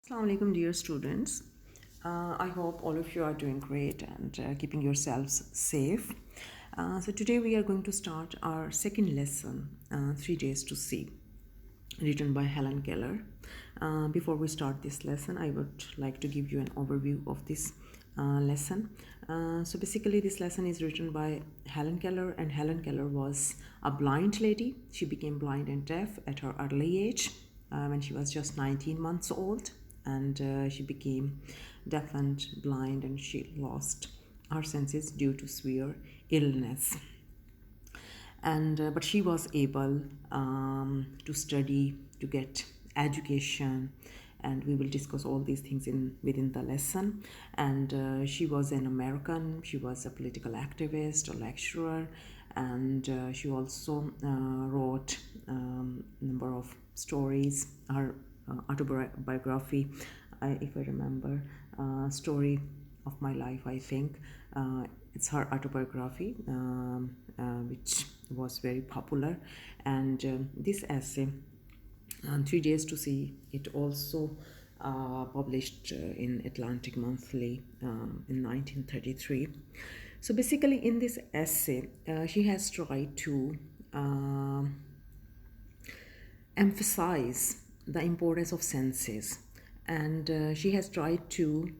Assalamu alaikum, dear students. I hope all of you are doing great and keeping yourselves safe. So today we are going to start our second lesson, 3 Days to See, written by Helen Keller. Before we start this lesson, I would like to give you an overview of this lesson. So basically, this lesson is written by Helen Keller, and Helen Keller was a blind lady. She became blind and deaf at her early age when she was just 19 months old, and she became deaf and blind, and she lost her senses due to severe illness. And but she was able to study, to get education, and we will discuss all these things within the lesson. And she was an American. She was a political activist, a lecturer, and she also wrote a number of stories. Her autobiography, if I remember, Story of My Life, I think. It's her autobiography, which was very popular. And this essay, 3 Days to See, it also published in Atlantic Monthly in 1933. So basically, in this essay, she has tried to emphasize the importance of senses, and she has tried to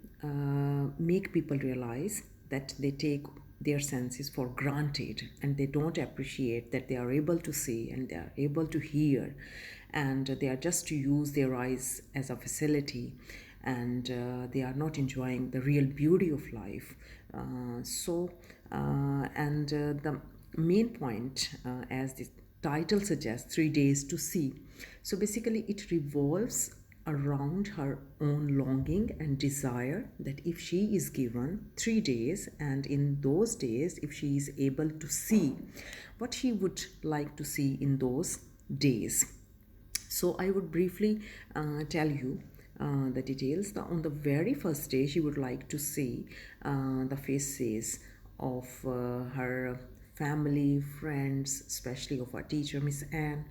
make people realize that they take their senses for granted and they don't appreciate that they are able to see and they are able to hear, and they are just to use their eyes as a facility, and they are not enjoying the real beauty of life. The main point, as the title suggests, 3 Days to See. So basically, it revolves around her own longing and desire that if she is given 3 days, and in those days, if she is able to see what she would like to see in those days. So I would briefly tell you the details. On the very first day, she would like to see the faces of her family, friends, especially of her teacher, Miss Anne,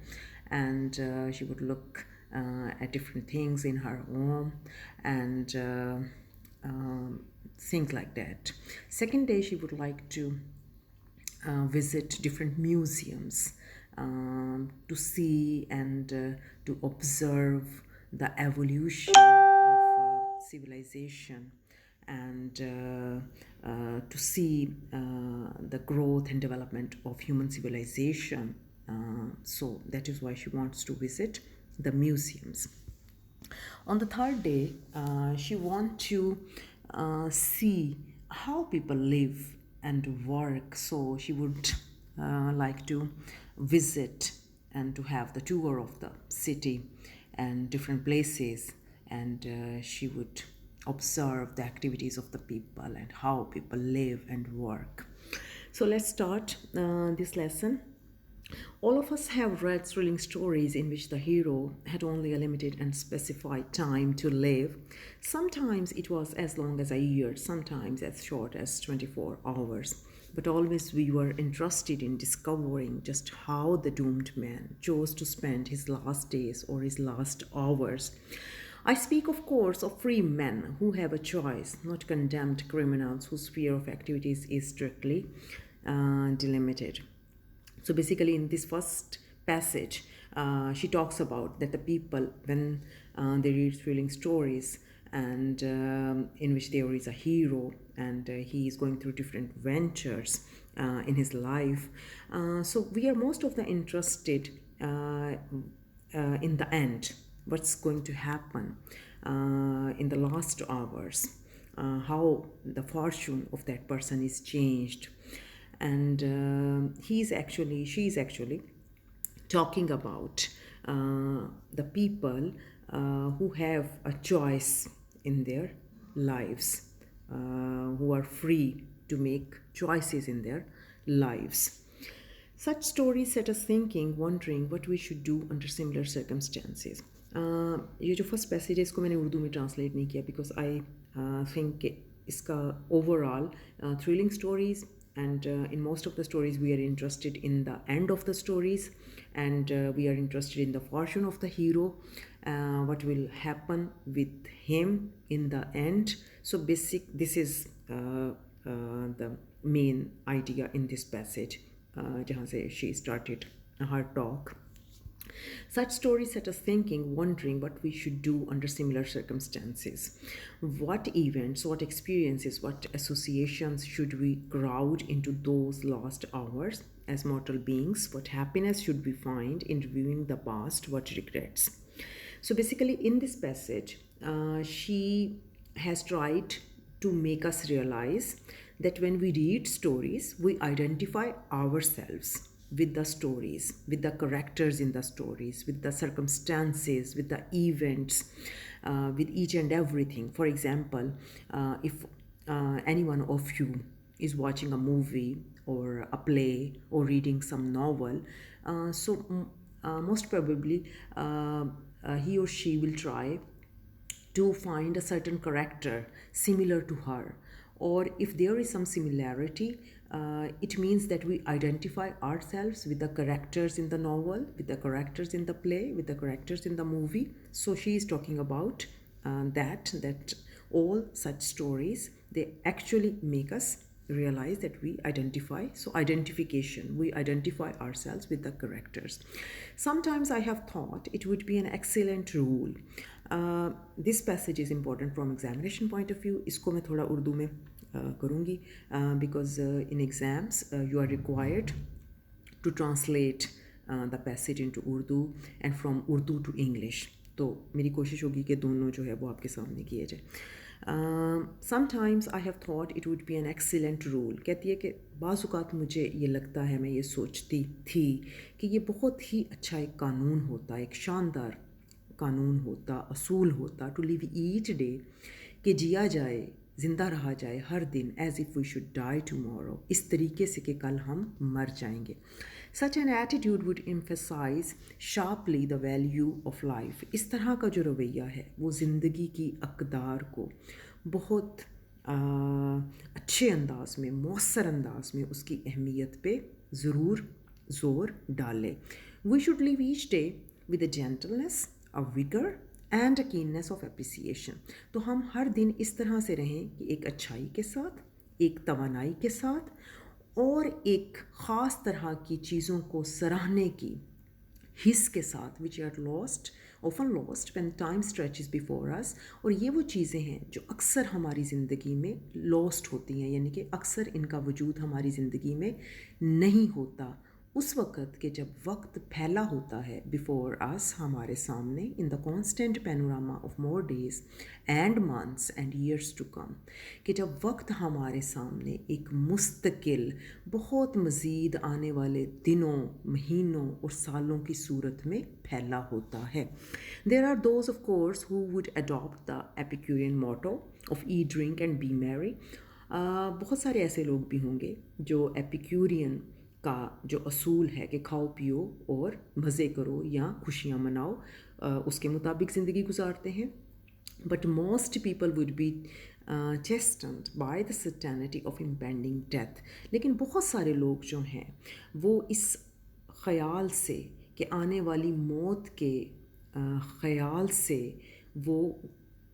and she would look at different things in her home and things like that. Second day, she would like to visit different museums to see and to observe the evolution of civilization, and to see the growth and development of human civilization. So that is why she wants to visit the museums. On the third day, she wants to see how people live and work. So she would like to visit and to have the tour of the city and different places, and she would observe the activities of the people and how people live and work. So let's start this lesson. All of us have read thrilling stories in which the hero had only a limited and specified time to live. Sometimes it was as long as a year, sometimes as short as 24 hours. But always we were interested in discovering just how the doomed man chose to spend his last days or his last hours. I speak, of course, of free men who have a choice, not condemned criminals whose sphere of activities is strictly delimited. So basically, in this first passage, she talks about that the people, when they read thrilling stories and in which there is a hero and he is going through different ventures in his life. So we are most of the interested in the end, what's going to happen in the last hours, how the fortune of that person is changed. And she's actually talking about the people who have a choice in their lives, who are free to make choices in their lives. Such stories set us thinking, wondering what we should do under similar circumstances. ये जो first passage है इसको मैंने उर्दू में translate नहीं किया because I think इसका overall thrilling stories, and in most of the stories we are interested in the end of the stories, and we are interested in the fortune of the hero, what will happen with him in the end. So this is the main idea in this passage, जहाँ से she started her talk. Such stories set us thinking, wondering what we should do under similar circumstances. What events, what experiences, what associations should we crowd into those lost hours as mortal beings? What happiness should we find in reviewing the past? What regrets? So basically, in this passage, she has tried to make us realize that when we read stories, we identify ourselves with the stories, with the characters in the stories, with the circumstances, with the events, with each and everything. For example, if any one of you is watching a movie or a play or reading some novel, most probably he or she will try to find a certain character similar to her, or if there is some similarity, it means that we identify ourselves with the characters in the novel, with the characters in the play, with the characters in the movie. So she is talking about that all such stories, they actually make us realize that we identify. So identification, we identify ourselves with the characters. Sometimes I have thought it would be an excellent rule. This passage is important from examination point of view. इसको मैं थोड़ा उर्दू में करूँगी, because in exams you are required to translate the passage into Urdu and from Urdu to English. तो मेरी कोशिश होगी कि दोनों जो है वो आपके सामने किए जाए. Sometimes I have thought it would be an excellent rule. कहती है कि बाज़ औक़ात मुझे ये लगता है, मैं ये सोचती थी कि ये बहुत ही अच्छा एक कानून होता, एक शानदार कानून होता, असूल होता, टू लिव ईच डे, कि जिया जाए, ज़िंदा रहा जाए हर दिन, as if we should die tomorrow, इस तरीके से कि कल हम मर जाएंगे. Such an attitude would emphasize sharply the value of life. इस तरह का जो रवैया है वो ज़िंदगी की अक़दार को बहुत अच्छे अंदाज में, मौसर अंदाज में उसकी अहमियत पे ज़रूर ज़ोर डाले. We should live each day with a gentleness, a vigor and a keenness of appreciation. तो हम हर दिन इस तरह से रहें कि एक अच्छाई के साथ, एक तवानाई के साथ और एक ख़ास तरह की चीज़ों को सराहने की हिस्स के साथ, which are lost, often lost when time stretches before us. और ये वो चीज़ें हैं जो अक्सर हमारी ज़िंदगी में lost होती हैं, यानी कि अक्सर इनका वजूद हमारी ज़िंदगी में नहीं होता उस वक़्त के जब वक्त फैला होता है बिफोर अस, हमारे सामने, in the constant panorama of more days and months and years to come, कि जब वक्त हमारे सामने एक मुस्तकिल, बहुत मज़ीद आने वाले दिनों, महीनों और सालों की सूरत में फैला होता है. There are those of course who would adopt the Epicurean motto of eat, drink and be merry. बहुत सारे ऐसे लोग भी होंगे जो एपिक्यूरियन का जो असूल है कि खाओ पियो और मज़े करो या खुशियाँ मनाओ, उसके मुताबिक ज़िंदगी गुजारते हैं. But most people would be chastened by the certainty of impending death. लेकिन बहुत सारे लोग जो हैं वो इस ख़याल से कि आने वाली मौत के ख़याल से वो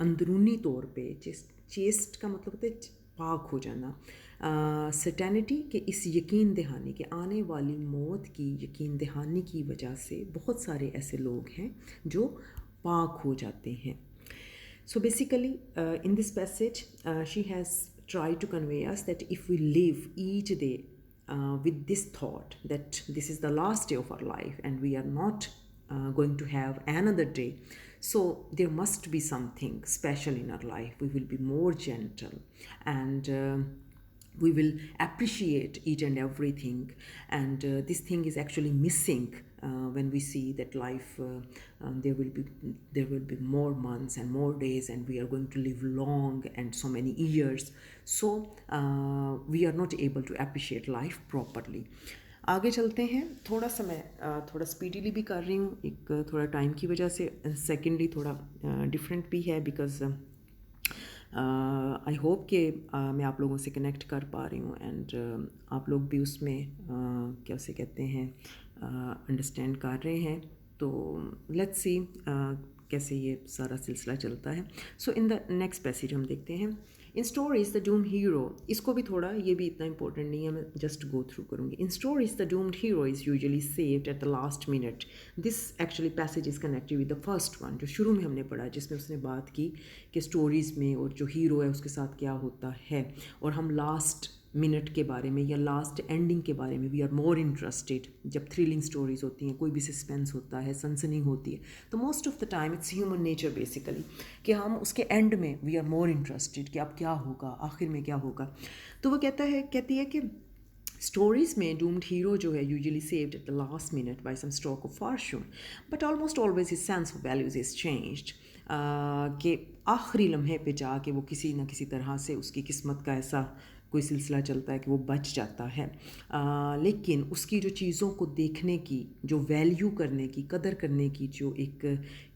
अंदरूनी तौर पे, चेस्ट का मतलब होता है पाक हो जाना, सर्टेनिटी के इस यकीन दहानी के आने वाली मौत की यकीन दहानी की वजह से बहुत सारे ऐसे लोग हैं जो पाक हो जाते हैं. So basically in this passage she has tried to convey us that if we live each day with this thought that this is the last day of our life and we are not going to have another day, so there must be something special in our life. We will be more gentle and we will appreciate each and everything, and this thing is actually missing when we see that life there will be more months and more days and we are going to live long and so many years, so we are not able to appreciate life properly. आगे चलते हैं. थोड़ा सा मैं थोड़ा speedily भी कर रही हूँ, एक थोड़ा टाइम की वजह से. सेकेंडली थोड़ा डिफरेंट भी है बिकॉज आई होप कि मैं आप लोगों से कनेक्ट कर पा रही हूँ एंड आप लोग भी उसमें कैसे कहते हैं अंडरस्टैंड कर रहे हैं. तो लेट्स सी कैसे ये सारा सिलसिला चलता है. सो इन द नेक्स्ट पैसेज हम देखते हैं. In stories the doomed hero, इसको भी थोड़ा, ये भी इतना इंपॉर्टेंट नहीं है, मैं जस्ट गो थ्रू करूँगी. In stories the doomed hero is usually saved at the last minute. This actually passage is connected with the first one जो शुरू में हमने पढ़ा, जिसमें उसने बात की कि स्टोरीज़ में और जो हीरो है उसके साथ क्या होता है, और हम लास्ट मिनट के बारे में या लास्ट एंडिंग के बारे में वी आर मोर इंटरेस्टेड. जब थ्रिलिंग स्टोरीज होती हैं, कोई भी सस्पेंस होता है, सनसनी होती है, तो most of the time it's human nature basically कि हम उसके एंड में वी आर मोर इंटरेस्टेड कि अब क्या होगा, आखिर में क्या होगा. तो वो कहती है कि स्टोरीज़ में डूम्ड हीरो जो है usually saved at the last minute by some stroke of fortune, but almost always his sense of values is changed. कि आखिरी लम्हे पे जाके वो किसी न किसी तरह से उसकी किस्मत का ऐसा कोई सिलसिला चलता है कि वो बच जाता है. लेकिन उसकी जो चीज़ों को देखने की, जो वैल्यू करने की, कदर करने की जो एक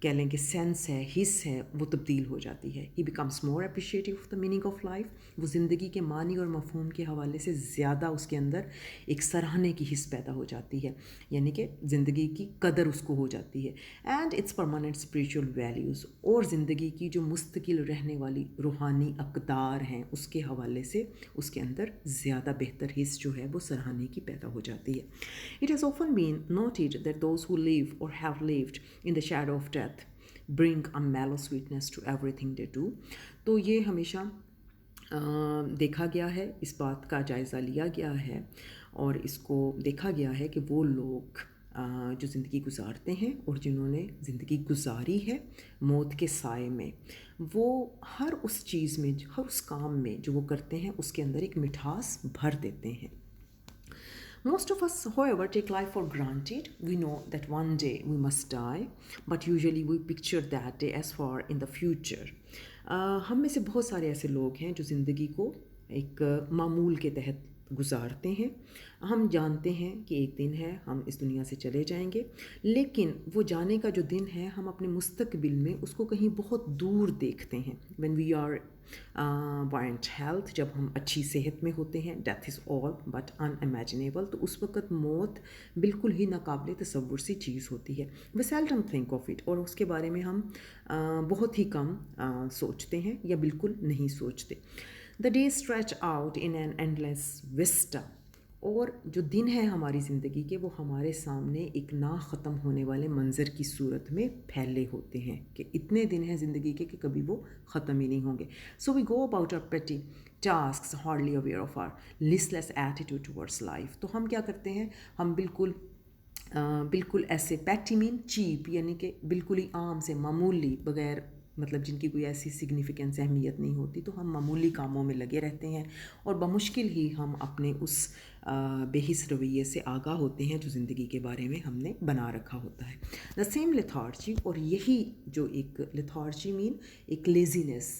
कह लें कि सेंस है, हिस्स है, वो तब्दील हो जाती है. ही becomes more appreciative of the meaning of life. वो ज़िंदगी के मानी और मफहूम के हवाले से ज़्यादा उसके अंदर एक सराहने की हिस्स पैदा हो जाती है, यानी कि ज़िंदगी की कदर उसको हो जाती है. And it's permanent spiritual values, और ज़िंदगी की जो मुस्तकिल रहने वाली रूहानी अक़दार हैं उसके हवाले से उसके अंदर ज़्यादा बेहतर हिस्स जो है वो सराहने की पैदा हो जाती है. It has often been noted that those who live or have lived in the shadow of death bring a mellow sweetness to everything they do. तो ये हमेशा देखा गया है, इस बात का जायज़ा लिया गया है और इसको देखा गया है कि वो लोग जो ज़िंदगी गुजारते हैं और जिन्होंने ज़िंदगी गुजारी है मौत के साए में, वो हर उस चीज़ में, हर उस काम में जो वो करते हैं उसके अंदर एक मिठास भर देते हैं. Most of us, however, take life for granted. We know that one day we must die, but usually we picture that day as far in the future. हम में से बहुत सारे ऐसे लोग हैं जो ज़िंदगी को एक मामूल के तहत गुजारते हैं. हम जानते हैं कि एक दिन है हम इस दुनिया से चले जाएंगे, लेकिन वो जाने का जो दिन है हम अपने मुस्तकबिल में उसको कहीं बहुत दूर देखते हैं. When we are buoyant health, जब हम अच्छी सेहत में होते हैं, death is all but unimaginable, तो उस वक़्त मौत बिल्कुल ही नाकाबिले तसव्वुर सी चीज़ होती है. we seldom think of it, और उसके बारे में हम बहुत ही कम सोचते हैं या बिल्कुल नहीं सोचते. The days stretch out in an endless vista, और जो दिन है हमारी ज़िंदगी के वो हमारे सामने एक ना ख़त्म होने वाले मंज़र की सूरत में फैले होते हैं कि इतने दिन हैं ज़िंदगी के कि कभी वो ख़त्म ही नहीं होंगे. So we go about our petty tasks hardly aware of our listless attitude towards life. तो हम क्या करते हैं, हम बिल्कुल ऐसे पैटी मीन चीप, यानी कि बिल्कुल ही आम से मामूली, बग़ैर मतलब जिनकी कोई ऐसी सिग्निफिकेंस अहमियत नहीं होती, तो हम मामूली कामों में लगे रहते हैं और बमुश्किल ही हम अपने उस बेहिस रवैये से आगाह होते हैं जो ज़िंदगी के बारे में हमने बना रखा होता है. द सेम लेथार्जी, और यही जो एक लेथार्जी मीन एक लेजीनेस,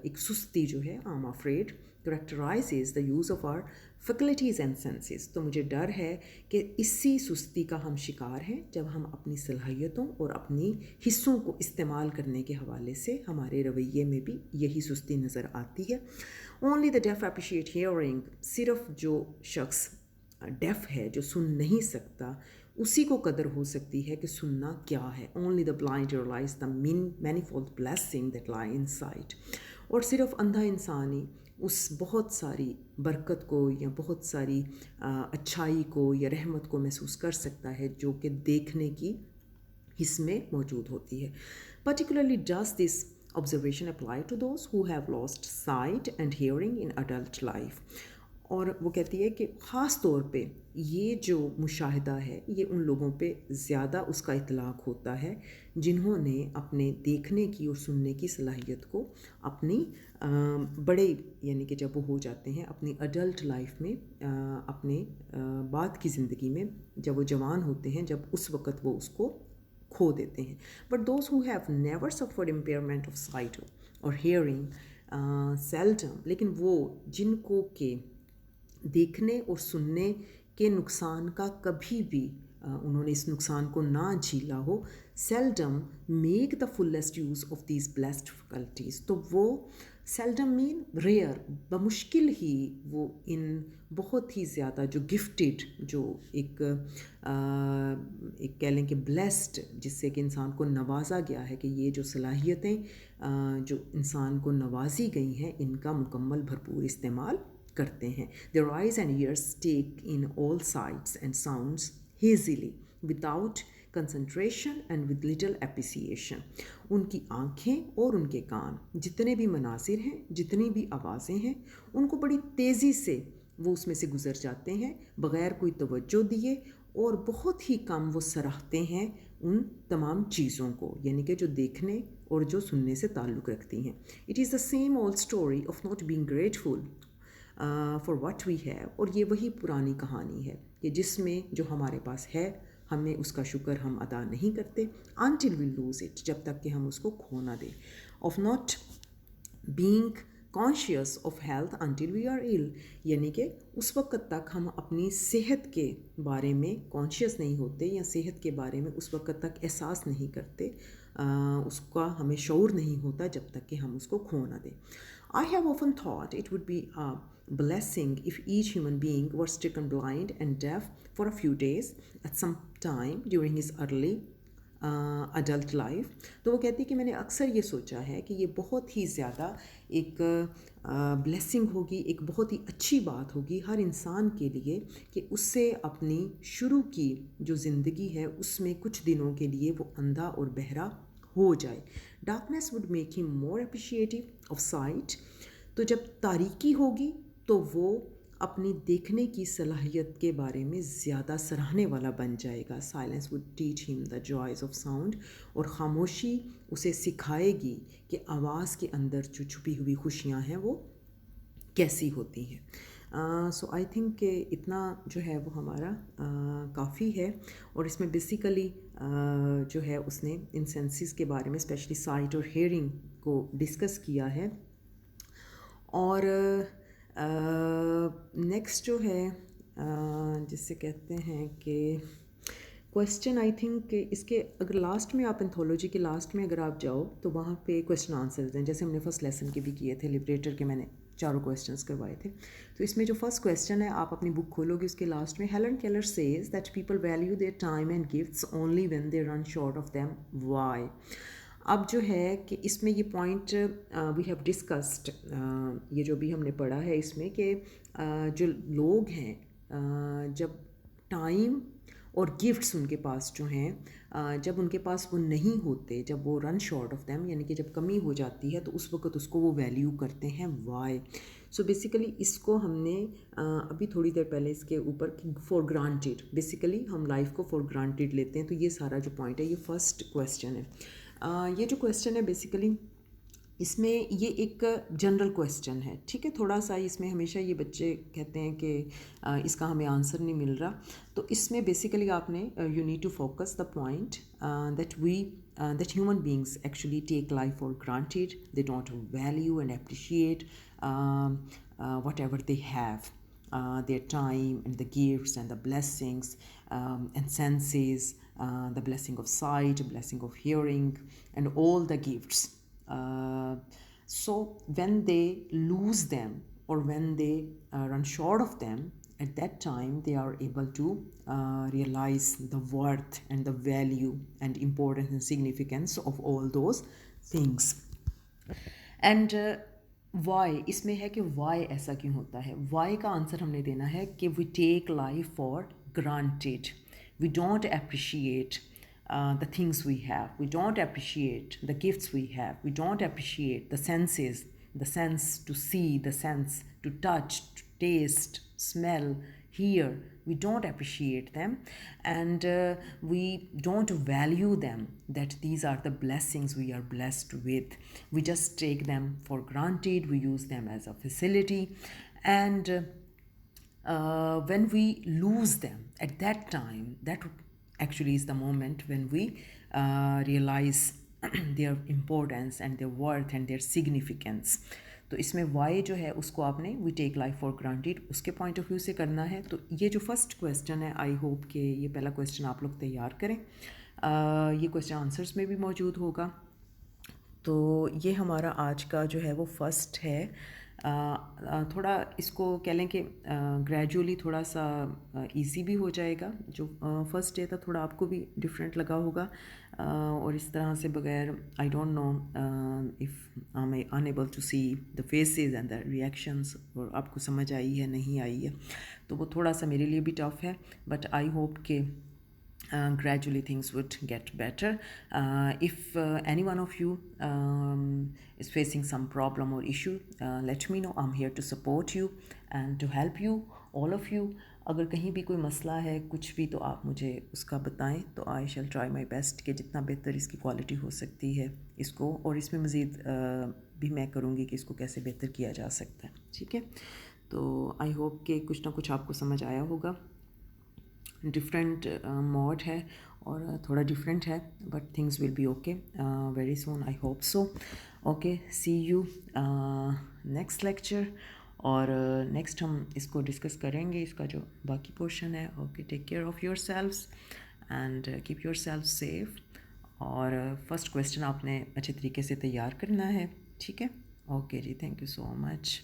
एक सुस्ती जो है, I am afraid characterizes the use of our faculties and senses. तो मुझे डर है कि इसी सुस्ती का हम शिकार हैं जब हम अपनी सलाहियतों और अपनी हिस्सों को इस्तेमाल करने के हवाले से हमारे रवैये में भी यही सुस्ती नज़र आती है. Only the deaf appreciate hearing. सिर्फ जो शख्स डेफ है, जो सुन नहीं सकता, उसी को कदर हो सकती है कि सुनना क्या है. Only the blind realize the manifold blessing that lie inside. और सिर्फ अंधा इंसान ही उस बहुत सारी बरकत को या बहुत सारी अच्छाई को या रहमत को महसूस कर सकता है जो कि देखने की हिस्स में मौजूद होती है. Particularly does this observation apply to those who have lost sight and hearing in adult life. और वो कहती है कि ख़ास तौर पे ये जो मुशाहिदा है ये उन लोगों पे ज़्यादा उसका इतलाक़ होता है जिन्होंने अपने देखने की और सुनने की सलाहियत को अपनी बड़े, यानी कि जब वो हो जाते हैं अपनी अडल्ट लाइफ में, अपने बाद की ज़िंदगी में जब वो जवान होते हैं, जब उस वक़्त वो उसको खो देते हैं. But those who have never suffered impairment of site और हेयरिंग सेल्डम, लेकिन वो जिनको के देखने और सुनने के नुकसान का कभी भी उन्होंने इस नुकसान को ना झीला हो, seldom make the fullest use of these blessed faculties, तो वो सेल्डम मीन रेयर, बमुश्किल ही वो इन बहुत ही ज़्यादा जो गिफ्टेड, जो एक कह लें कि ब्लेस्ड, जिससे कि इंसान को नवाजा गया है कि ये जो सलाहियतें जो इंसान को नवाजी गई हैं इनका मुकम्मल भरपूर इस्तेमाल करते हैं. Their eyes and ears take in all sights and sounds hazily without concentration and with little appreciation. उनकी आँखें और उनके कान जितने भी मनासिर हैं, जितनी भी आवाज़ें हैं, उनको बड़ी तेज़ी से वो उसमें से गुज़र जाते हैं बग़ैर कोई तवज्जो दिए, और बहुत ही कम वो सराहते हैं उन तमाम चीज़ों को, यानी कि जो देखने और जो सुनने से ताल्लुक़ रखती हैं. It is the same old story of not being grateful for what we have. और ये वही पुरानी कहानी है कि जिसमें जो हमारे पास है हमें उसका शुक्र हम अदा नहीं करते until we lose it, जब तक कि हम उसको खो ना दें. Of not being conscious of health until we are ill, यानी कि उस वक्त तक हम अपनी सेहत के बारे में कॉन्शियस नहीं होते या सेहत के बारे में उस वक्त तक एहसास नहीं करते, उसका हमें शऊर नहीं होता जब तक कि हम उसको खो ना दें. I have often thought it would be a blessing if each human being were stricken blind and deaf for a few days at some time during his early adult life. तो वो कहती है कि मैंने अक्सर ये सोचा है कि ये बहुत ही ज़्यादा एक ब्लेसिंग होगी, एक बहुत ही अच्छी बात होगी हर इंसान के लिए कि उससे अपनी शुरू की जो ज़िंदगी है उसमें कुछ दिनों के लिए वो अंधा और बहरा हो जाए. Darkness would make him more appreciative of site. तो जब तारीकी होगी तो वो अपनी देखने की सलाहियत के बारे में ज़्यादा सराहने वाला बन जाएगा. Silence would teach him the joys of sound. और ख़ामोशी उसे सिखाएगी कि आवाज़ के अंदर जो छुपी हुई खुशियाँ हैं वो कैसी होती हैं. सो आई थिंक कि इतना जो है वो हमारा काफ़ी है. और इसमें बेसिकली जो है उसने इन सेंसेस के बारे में स्पेशली साइट और हेयरिंग को डिस्कस किया है. और नेक्स्ट जो है जिससे कहते हैं कि क्वेश्चन, आई थिंक कि इसके अगर लास्ट में आप एंथोलॉजी के लास्ट में अगर आप जाओ तो वहाँ पे क्वेश्चन आंसर्स हैं, जैसे हमने फर्स्ट लेसन के भी किए थे, लिबरेटर के मैंने 4 क्वेश्चंस करवाए थे. तो इसमें जो फर्स्ट क्वेश्चन है आप अपनी बुक खोलोगे उसके लास्ट में, Helen Keller says that people value their time and gifts only when they run short of them, why. अब जो है कि इसमें ये पॉइंट वी हैव डिस्कस्ड, ये जो भी हमने पढ़ा है इसमें कि जो लोग हैं जब टाइम और गिफ्ट्स उनके पास जो हैं जब उनके पास वो नहीं होते, जब वो रन शॉर्ट ऑफ देम यानी कि जब कमी हो जाती है तो उस वक्त उसको वो वैल्यू करते हैं, वाई. सो बेसिकली इसको हमने अभी थोड़ी देर पहले इसके ऊपर फॉर ग्रांटेड, बेसिकली हम लाइफ को फॉर ग्रांटेड लेते हैं. तो ये सारा जो पॉइंट है ये फर्स्ट क्वेश्चन है. ये जो क्वेश्चन है बेसिकली इसमें ये एक जनरल क्वेश्चन है, ठीक है. थोड़ा सा इसमें हमेशा ये बच्चे कहते हैं कि इसका हमें आंसर नहीं मिल रहा. तो इसमें बेसिकली आपने you need to focus the point that human beings actually take life for granted. They don't value and appreciate whatever they have, their time and the gifts and the blessings and senses, the blessing of sight, blessing of hearing, and all the gifts. So when they lose them or when they run short of them, at that time they are able to realize the worth and the value and importance and significance of all those things. And why, इसमें है कि why ऐसा क्यों होता है. why का answer हमने देना है कि we take life for granted. We don't appreciate the things we have. We don't appreciate the gifts we have. We don't appreciate the senses, the sense to see, the sense to touch, to taste, smell, hear. We don't appreciate them, and we don't value them, that these are the blessings we are blessed with. We just take them for granted. We use them as a facility, and when we lose them, at that time, that actually is the moment when we realize their importance and their worth and their significance. तो इसमें Y जो है उसको आपने we take life for granted उसके point of view से करना है. तो ये जो फर्स्ट क्वेश्चन है, आई होप कि ये पहला क्वेश्चन आप लोग तैयार करें. ये क्वेश्चन आंसर्स में भी मौजूद होगा. تو یہ ہمارا آج کا جو ہے وہ فرسٹ ہے. تھوڑا اس کو کہہ لیں کہ گریجولی تھوڑا سا ایزی بھی ہو جائے گا. جو فرسٹ ڈے تھا تھوڑا آپ کو بھی ڈفرینٹ لگا ہوگا, اور اس طرح سے بغیر I don't know if I am unable to see the faces and the reactions, اور آپ کو سمجھ آئی ہے نہیں آئی ہے, تو وہ تھوڑا سا میرے لیے بھی ٹف ہے. بٹ آئی ہوپ کہ gradually things would get better. If any one of you is facing some problem or issue, let me know. I'm here to support you and to help you, all of you. اگر کہیں بھی کوئی مسئلہ ہے کچھ بھی تو آپ مجھے اس کا بتائیں, تو I shall try my best کہ جتنا بہتر اس کی کوالٹی ہو سکتی ہے اس کو, اور اس میں مزید بھی میں کروں گی کہ اس کو کیسے بہتر کیا جا سکتا ہے. ٹھیک ہے, تو آئی ہوپ کہ کچھ نہ کچھ آپ کو سمجھ آیا ہوگا. ڈفرینٹ موڈ ہے اور تھوڑا ڈفرینٹ ہے, but things will be okay very soon, I hope so. Okay, see you next lecture, اور نیکسٹ ہم اس کو ڈسکس کریں گے, اس کا جو باقی پورشن ہے. Okay, take care of yourselves and keep yourself safe. اور فرسٹ کویسچن آپ نے اچھے طریقے سے تیار کرنا ہے. ٹھیک ہے, اوکے جی, تھینک یو سو مچ.